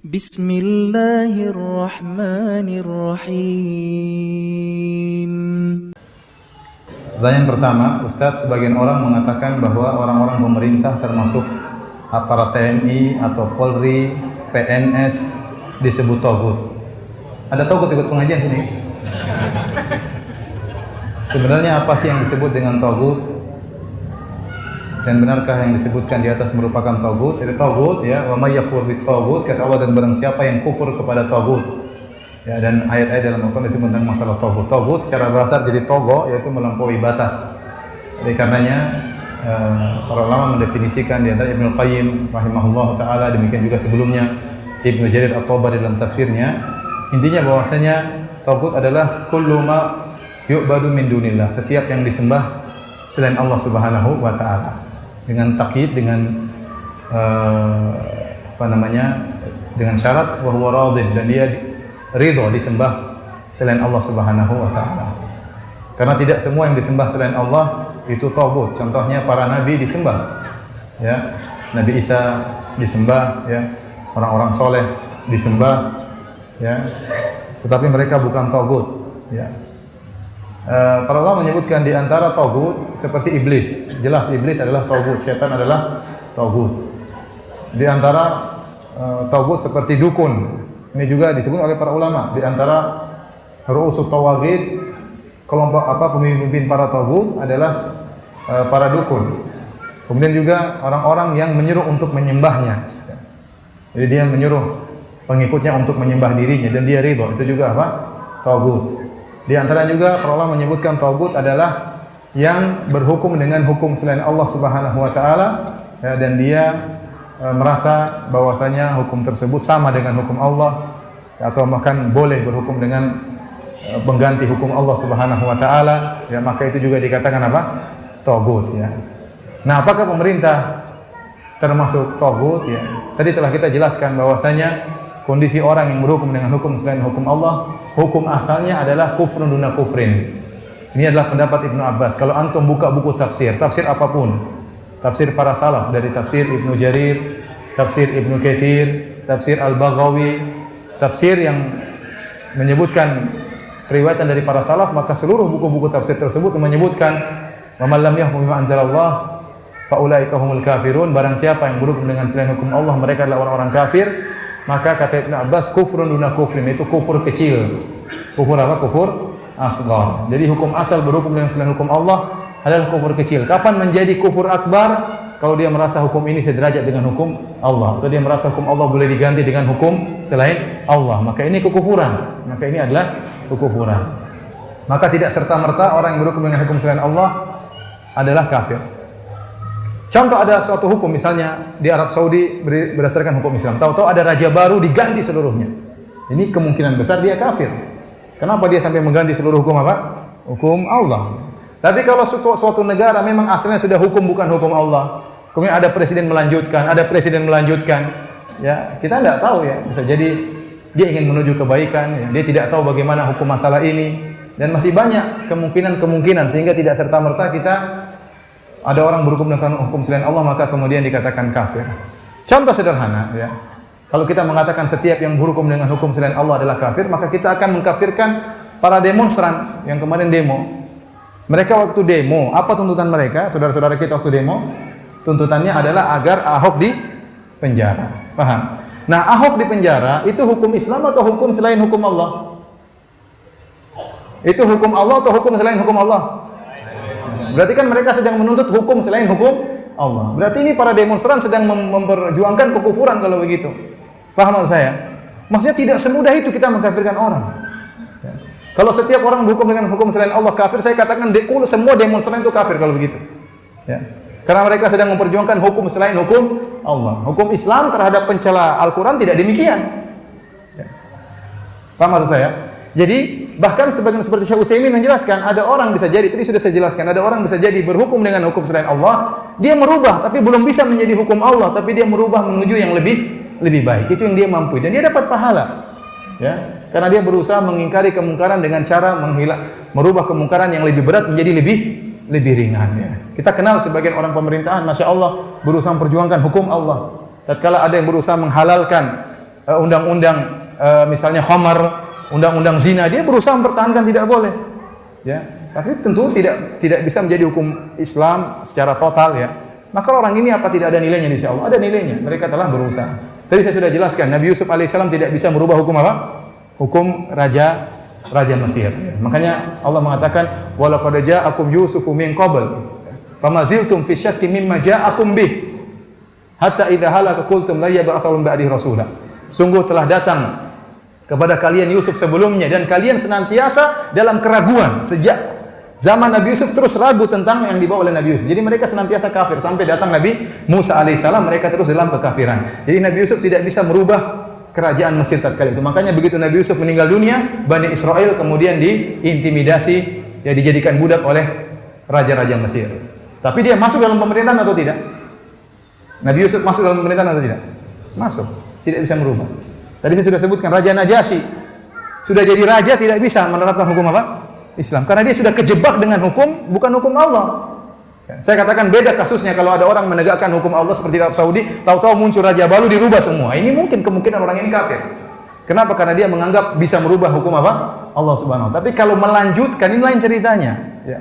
Bismillahirrahmanirrahim. Pertanyaan pertama, Ustadz, sebagian orang mengatakan bahwa orang-orang pemerintah termasuk aparat TNI atau Polri, PNS disebut togut. Ada togut ikut pengajian sini? Sebenarnya apa sih yang disebut dengan togut? Dan benarkah yang disebutkan di atas merupakan togut? Itu togut ya, wa may yakfur bit togut, kata Allah, dan barang siapa yang kufur kepada togut. Ya, dan ayat-ayat dalam Al-Quran disebut tentang masalah togut. Togut secara bahasa jadi togo, yaitu melampaui batas. Oleh karenanya para ulama mendefinisikan, di antara Ibnu Qayyim rahimahullah taala, demikian juga sebelumnya Ibnu Jarir At-Tabari dalam tafsirnya, intinya bahwasanya togut adalah kullu ma yu'badu min dunillah, setiap yang disembah selain Allah Subhanahu wa taala. Dengan takyid, dengan dengan syarat wa huwa radin, dan dia ridho disembah selain Allah Subhanahu wa taala. Karena tidak semua yang disembah selain Allah itu tagut. Contohnya para nabi disembah. Ya, Nabi Isa disembah, ya. Orang-orang soleh disembah, ya. Tetapi mereka bukan tagut, ya. Para ulama menyebutkan di antara tagut seperti iblis. Jelas iblis adalah tagut, setan adalah tagut. Di antara tagut seperti dukun. Ini juga disebut oleh para ulama. Di antara ru'usut tawaghid, kelompok pemimpin para tagut adalah para dukun. Kemudian juga orang-orang yang menyuruh untuk menyembahnya. Jadi dia menyuruh pengikutnya untuk menyembah dirinya dan dia ridho. Itu juga apa? Tagut. Di antara juga para ulama menyebutkan tagut adalah yang berhukum dengan hukum selain Allah Subhanahu wa taala, ya, dan dia merasa bahwasanya hukum tersebut sama dengan hukum Allah, ya, atau bahkan boleh berhukum dengan pengganti hukum Allah Subhanahu wa taala, ya, maka itu juga dikatakan apa? Tagut, ya. Nah, apakah pemerintah termasuk tagut, ya? Tadi telah kita jelaskan bahwasanya kondisi orang yang berhukum dengan hukum selain hukum Allah, hukum asalnya adalah kufrun duna kufrin. Ini adalah pendapat Ibnu Abbas. Kalau antum buka buku tafsir apapun, tafsir para salaf, dari tafsir Ibnu Jarir, tafsir Ibnu Katsir, tafsir Al-Baghawi, tafsir yang menyebutkan riwayatan dari para salaf, maka seluruh buku-buku tafsir tersebut menyebutkan wa man lam yahkum bima anzalallah fa ulaika humul kafirun. Barang siapa yang berhukum dengan selain hukum Allah, mereka adalah orang-orang kafir. Maka kata Ibnu Abbas, kufrun duna kufrin, itu kufur kecil. Kufur apa? Kufur asghar. Jadi hukum asal berhukum dengan selain hukum Allah adalah kufur kecil. Kapan menjadi kufur akbar? Kalau dia merasa hukum ini sederajat dengan hukum Allah, atau dia merasa hukum Allah boleh diganti dengan hukum selain Allah, maka ini kekufuran. Maka ini adalah kekufuran. Maka tidak serta-merta orang yang berhukum dengan hukum selain Allah adalah kafir. Contoh, ada suatu hukum misalnya di Arab Saudi berdasarkan hukum Islam. Tahu-tahu ada raja baru diganti seluruhnya. Ini kemungkinan besar dia kafir. Kenapa dia sampai mengganti seluruh hukum apa? Hukum Allah. Tapi kalau suatu negara memang asalnya sudah hukum bukan hukum Allah, kemudian ada presiden melanjutkan, ya, kita tidak tahu, ya. Bisa jadi dia ingin menuju kebaikan, ya. Dia tidak tahu bagaimana hukum masalah ini, dan masih banyak kemungkinan sehingga tidak serta-merta kita ada orang berhukum dengan hukum selain Allah maka kemudian dikatakan kafir. Contoh sederhana, ya. Kalau kita mengatakan setiap yang berhukum dengan hukum selain Allah adalah kafir, maka kita akan mengkafirkan para demonstran yang kemarin demo. Mereka waktu demo, apa tuntutan mereka? Saudara-saudara kita waktu demo, tuntutannya adalah agar Ahok di penjara. Paham? Nah, Ahok di penjara itu hukum Islam atau hukum selain hukum Allah? Itu hukum Allah atau hukum selain hukum Allah? Berarti kan mereka sedang menuntut hukum selain hukum Allah. Berarti ini para demonstran sedang memperjuangkan kekufuran kalau begitu. Faham maksud saya? Maksudnya tidak semudah itu kita mengkafirkan orang. Ya. Kalau setiap orang berhukum dengan hukum selain Allah kafir, saya katakan semua demonstran itu kafir kalau begitu. Ya. Karena mereka sedang memperjuangkan hukum selain hukum Allah. Hukum Islam terhadap pencela Al-Quran tidak demikian. Ya. Faham maksud saya? Jadi bahkan sebagian seperti Syekh Utsaimin menjelaskan, ada orang bisa jadi, tadi sudah saya jelaskan, ada orang bisa jadi berhukum dengan hukum selain Allah, dia merubah tapi belum bisa menjadi hukum Allah, tapi dia merubah menuju yang lebih baik. Itu yang dia mampu dan dia dapat pahala. Ya, karena dia berusaha mengingkari kemungkaran dengan cara merubah kemungkaran yang lebih berat menjadi lebih ringan, ya. Kita kenal sebagian orang pemerintahan, Masya Allah, berusaha memperjuangkan hukum Allah. Tatkala ada yang berusaha menghalalkan undang-undang misalnya khamar, undang-undang zina, dia berusaha mempertahankan tidak boleh. Ya, tapi tentu tidak bisa menjadi hukum Islam secara total ya. Maka orang ini apa tidak ada nilainya di sisi Allah? Ada nilainya. Mereka telah berusaha. Tadi saya sudah jelaskan, Nabi Yusuf alaihissalam tidak bisa merubah hukum apa? Hukum raja Mesir. Makanya Allah mengatakan, "Wa laqad ja'akum Yusufu min qabl, famaziltum fi syakkin mimma ja'akum bih, hatta idza halaka qultum la yab'atsu min ba'dihi rasula." Sungguh telah datang kepada kalian Yusuf sebelumnya dan kalian senantiasa dalam keraguan sejak zaman Nabi Yusuf, terus ragu tentang yang dibawa oleh Nabi Yusuf. Jadi mereka senantiasa kafir sampai datang Nabi Musa alaihissalam, mereka terus dalam kekafiran. Jadi Nabi Yusuf tidak bisa merubah kerajaan Mesir tatkala itu. Makanya begitu Nabi Yusuf meninggal dunia, Bani Israel kemudian diintimidasi, ya dijadikan budak oleh raja-raja Mesir. Tapi dia masuk dalam pemerintahan atau tidak? Nabi Yusuf masuk dalam pemerintahan atau tidak? Masuk. Tidak bisa merubah. Tadi saya sudah sebutkan Raja Najasyi sudah jadi raja tidak bisa menerapkan hukum apa? Islam. Karena dia sudah kejebak dengan hukum bukan hukum Allah. Saya katakan beda kasusnya kalau ada orang menegakkan hukum Allah seperti Arab Saudi, tahu-tahu muncul raja baru dirubah semua. Ini mungkin kemungkinan orang ini kafir. Kenapa? Karena dia menganggap bisa merubah hukum apa? Allah Subhanahu wa taala. Tapi kalau melanjutkan ini lain ceritanya, ya.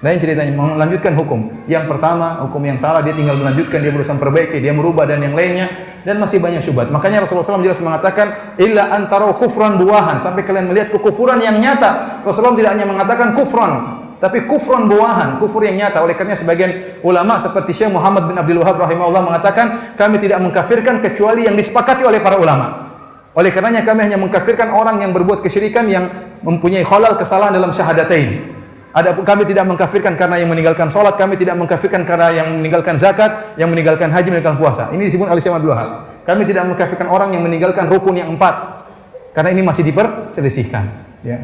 Lain ceritanya melanjutkan hukum. Yang pertama, hukum yang salah dia tinggal melanjutkan, dia berusaha perbaiki, dia merubah dan yang lainnya dan masih banyak syubhat. Makanya Rasulullah SAW jelas mengatakan illa antara kufran buahan, sampai kalian melihat kekufuran yang nyata. Rasulullah tidak hanya mengatakan kufran, tapi kufran buahan, kufur yang nyata. Oleh karena sebagian ulama seperti Syekh Muhammad bin Abdul Wahab rahimahullah mengatakan kami tidak mengkafirkan kecuali yang disepakati oleh para ulama. Oleh karenanya kami hanya mengkafirkan orang yang berbuat kesyirikan yang mempunyai khalal kesalahan dalam syahadatain. Adapun kami tidak mengkafirkan karena yang meninggalkan salat, kami tidak mengkafirkan karena yang meninggalkan zakat, yang meninggalkan haji, meninggalkan puasa. Ini disebut oleh Syekh Abdul Wahab. Kami tidak mengkafirkan orang yang meninggalkan rukun yang 4. Karena ini masih diperselisihkan, ya.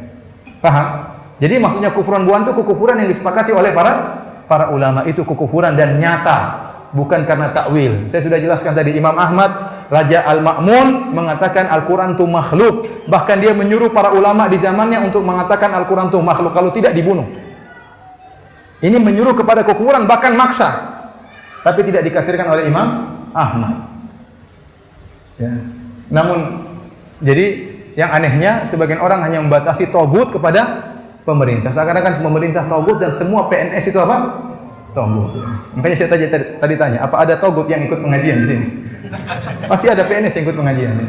Paham? Jadi maksudnya kufuran buahan itu kekufuran yang disepakati oleh para ulama, itu kekufuran dan nyata, bukan karena takwil. Saya sudah jelaskan tadi Imam Ahmad Raja Al-Ma'mun mengatakan Al-Quran itu makhluk. Bahkan dia menyuruh para ulama di zamannya untuk mengatakan Al-Quran itu makhluk kalau tidak dibunuh. Ini menyuruh kepada kekufuran, bahkan maksa. Tapi tidak dikafirkan oleh Imam Ahmad. Ya. Namun, jadi yang anehnya sebagian orang hanya membatasi togut kepada pemerintah. Seakan-akan pemerintah togut dan semua PNS itu apa? Togut. Makanya saya tadi tanya, apa ada togut yang ikut pengajian di sini? Pasti ada PNS yang ikut pengajian. Ya.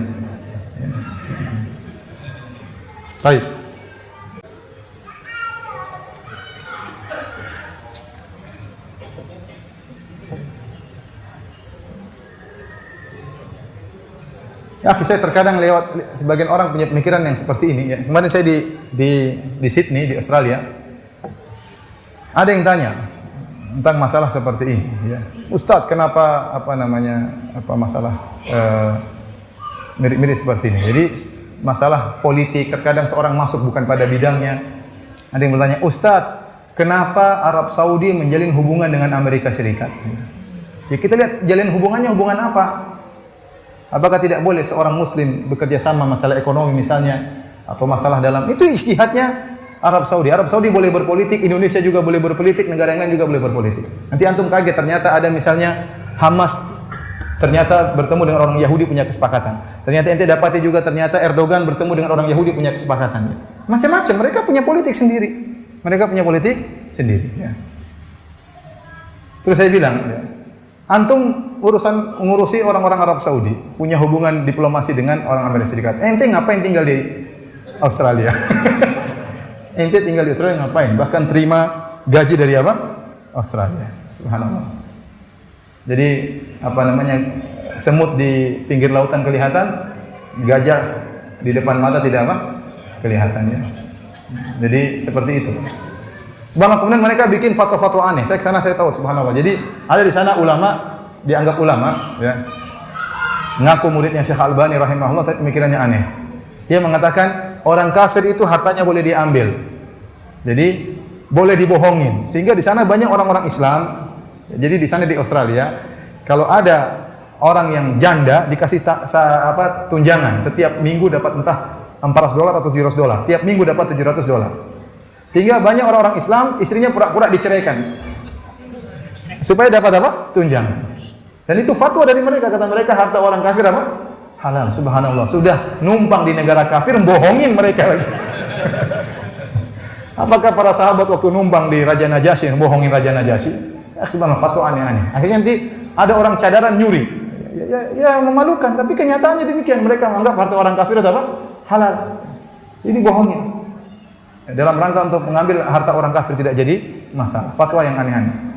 Baik. Ya, saya terkadang lewat sebagian orang punya pemikiran yang seperti ini. Ya. Kemarin saya di Sydney di Australia, ada yang tanya tentang masalah seperti ini. Ya. Ustadz, kenapa masalah mirip-mirip seperti ini? Jadi masalah politik terkadang seorang masuk bukan pada bidangnya. Ada yang bertanya, Ustadz, kenapa Arab Saudi menjalin hubungan dengan Amerika Serikat? Ya kita lihat jalin hubungannya hubungan apa? Apakah tidak boleh seorang muslim bekerja sama masalah ekonomi misalnya atau masalah dalam itu ijtihadnya Arab Saudi. Arab Saudi boleh berpolitik, Indonesia juga boleh berpolitik, negara yang lain juga boleh berpolitik. Nanti antum kaget ternyata ada misalnya Hamas ternyata bertemu dengan orang Yahudi punya kesepakatan. Ternyata ente dapati juga ternyata Erdogan bertemu dengan orang Yahudi punya kesepakatan. Macam-macam, mereka punya politik sendiri. Mereka punya politik sendiri, ya. Terus saya bilang, ya, antum ngurusi orang-orang Arab Saudi, punya hubungan diplomasi dengan orang Amerika Serikat. Ente ngapain tinggal di Australia? Ente tinggal di Australia ngapain? Bahkan terima gaji dari apa? Australia. Subhanallah. Jadi semut di pinggir lautan kelihatan, gajah di depan mata tidak apa? Kelihatan, ya. Jadi seperti itu. Subhanallah, kemudian mereka bikin fatwa-fatwa aneh. Saya ke sana saya tahu, subhanallah. Jadi ada di sana ulama, dianggap ulama, ya. Ngaku muridnya Syekh Albani rahimahullah, tapi pemikirannya aneh. Dia mengatakan orang kafir itu hartanya boleh diambil. Jadi boleh dibohongin. Sehingga di sana banyak orang-orang Islam. Jadi di sana di Australia, kalau ada orang yang janda dikasih tunjangan, setiap minggu dapat entah $400 atau $700. Tiap minggu dapat $700. Sehingga banyak orang-orang Islam istrinya pura-pura diceraikan supaya dapat apa? Tunjangan. Dan itu fatwa dari mereka, kata mereka harta orang kafir apa? halal. Subhanallah, sudah numpang di negara kafir, bohongin mereka lagi. Apakah para sahabat waktu numpang di Raja Najasyi, bohongin Raja Najasyi? Ya, subhanallah, fatwa aneh-aneh. Akhirnya nanti ada orang cadaran nyuri. Ya memalukan, tapi kenyataannya demikian. Mereka menganggap harta orang kafir itu apa? Halal. Ini bohongin. Dalam rangka untuk mengambil harta orang kafir tidak jadi masalah. Fatwa yang aneh-aneh.